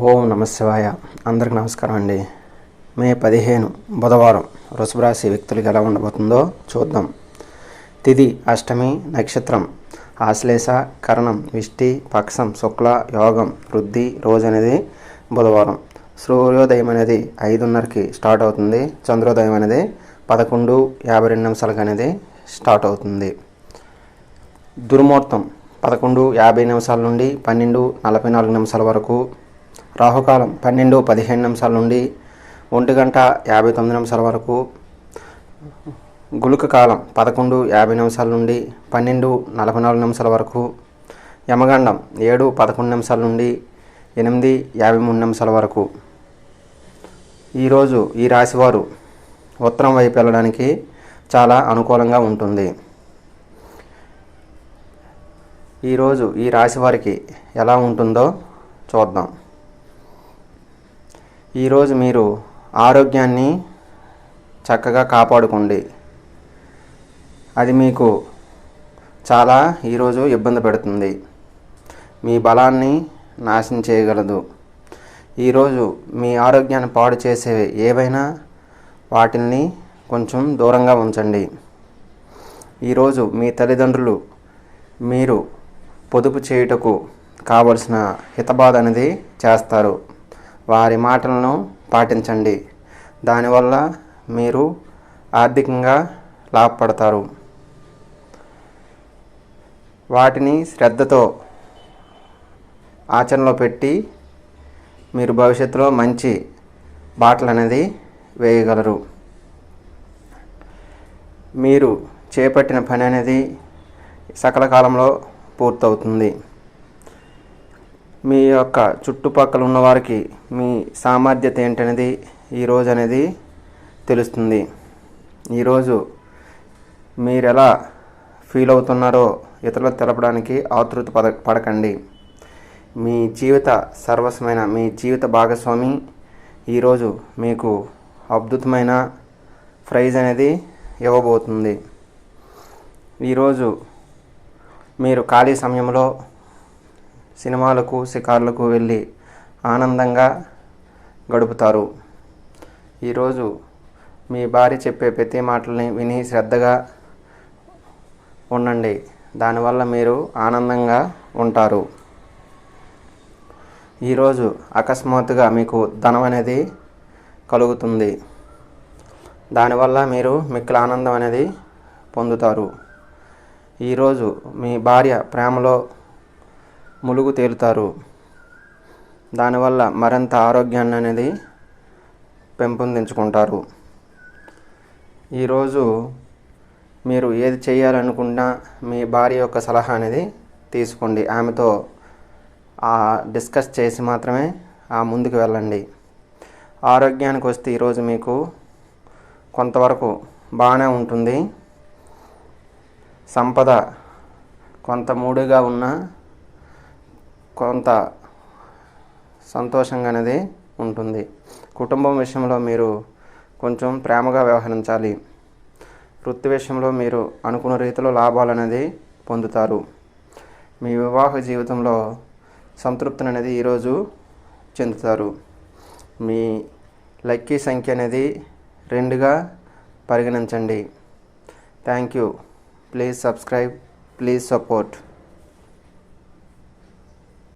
ఓం నమశివాయ. అందరికి నమస్కారం అండి. మే 15 బుధవారం వృషభ రాశి వ్యక్తులకు ఎలా ఉండబోతుందో చూద్దాం. తిథి అష్టమి, నక్షత్రం ఆశ్లేష, కరణం విష్టి, పక్షం శుక్ల, యోగం వృద్ధి. రోజు అనేది బుధవారం. సూర్యోదయం అనేది 5:30కి స్టార్ట్ అవుతుంది. చంద్రోదయం అనేది 11:52 అనేది స్టార్ట్ అవుతుంది. దుర్ముహూర్తం 11:50 నుండి 12:44 వరకు. రాహుకాలం 12:15 నుండి 1:59 వరకు. గుళిక కాలం 11:50 నుండి 12:44 వరకు. యమగండం 7:11 నుండి 8:53 వరకు. ఈరోజు ఈ రాశివారు ఉత్తరం వైపు వెళ్ళడానికి చాలా అనుకూలంగా ఉంటుంది. ఈరోజు ఈ రాశి వారికి ఎలా ఉంటుందో చూద్దాం. ఈరోజు మీరు ఆరోగ్యాన్ని చక్కగా కాపాడుకోండి. అది మీకు చాలా ఈరోజు ఇబ్బంది పెడుతుంది. మీ బలాన్ని నాశనం చేయగలదు. ఈరోజు మీ ఆరోగ్యాన్ని పాడు చేసేవి ఏవైనా వాటిని కొంచెం దూరంగా ఉంచండి. ఈరోజు మీ తల్లిదండ్రులు మీరు పొదుపు చేయుటకు కావలసిన హితబాధ అనేది చేస్తారు. వారి మాటలను పాటించండి. దానివల్ల మీరు ఆర్థికంగా లాభపడతారు. వాటిని శ్రద్ధతో ఆచరణలో పెట్టి మీరు భవిష్యత్తులో మంచి బాటలు అనేది వేయగలరు. మీరు చేపట్టిన పని అనేది సకల కాలంలో పూర్తవుతుంది. మీ యొక్క చుట్టుపక్కల ఉన్నవారికి మీ సామర్థ్యత ఏంటనేది ఈరోజు అనేది తెలుస్తుంది. ఈరోజు మీరు ఎలా ఫీల్ అవుతున్నారో ఇతరులకు తెలపడానికి ఆతృత పడకండి. మీ జీవిత సర్వస్వమైన మీ జీవిత భాగస్వామి ఈరోజు మీకు అద్భుతమైన ప్రైజ్ అనేది ఇవ్వబోతుంది. ఈరోజు మీరు ఖాళీ సమయంలో సినిమాలకు షికార్లకు వెళ్ళి ఆనందంగా గడుపుతారు. ఈరోజు మీ భార్య చెప్పే ప్రతి మాటల్ని విని శ్రద్ధగా ఉండండి. దానివల్ల మీరు ఆనందంగా ఉంటారు. ఈరోజు అకస్మాత్తుగా మీకు ధనం అనేది కలుగుతుంది. దానివల్ల మీరు మిక్కిలి ఆనందం అనేది పొందుతారు. ఈరోజు మీ భార్య ప్రేమలో ములుగు తేలుతారు. దానివల్ల మరింత ఆరోగ్యాన్ని అనేది పెంపొందించుకుంటారు. ఈరోజు మీరు ఏది చేయాలనుకున్నా మీ భార్య యొక్క సలహా అనేది తీసుకోండి. ఆమెతో డిస్కస్ చేసి మాత్రమే ముందుకు వెళ్ళండి. ఆరోగ్యానికి వస్తే ఈరోజు మీకు కొంతవరకు బాగానే ఉంటుంది. సంపద కొంత మూడుగా ఉన్న కొంత సంతోషంగా అనేది ఉంటుంది. కుటుంబం విషయంలో మీరు కొంచెం ప్రేమగా వ్యవహరించాలి. వృత్తి విషయంలో మీరు అనుకున్న రీతిలో లాభాలు అనేది పొందుతారు. మీ వివాహ జీవితంలో సంతృప్తిని అనేది ఈరోజు చెందుతారు. మీ లక్కీ సంఖ్య అనేది 2గా పరిగణించండి. Thank you. Please subscribe. Please support.